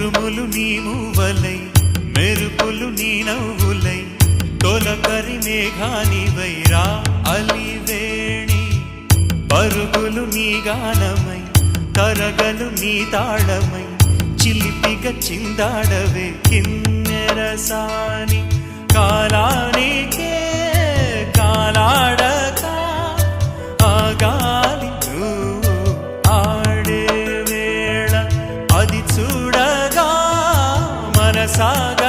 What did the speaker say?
ఉరుములు నీ మూవలై మెరుపులు నీ నవ్వులై తొలకరి మేఘానివైరా అలివేణి పరుగులు నీ గానమై తరగలు నీ తాళమై చిలిపిగ చిందాడవే కిన్నెరసాని కాలానికే కాలాడక ఆగాలి నువ్వు ఆడే వేళ అది చూడగా మనసాగ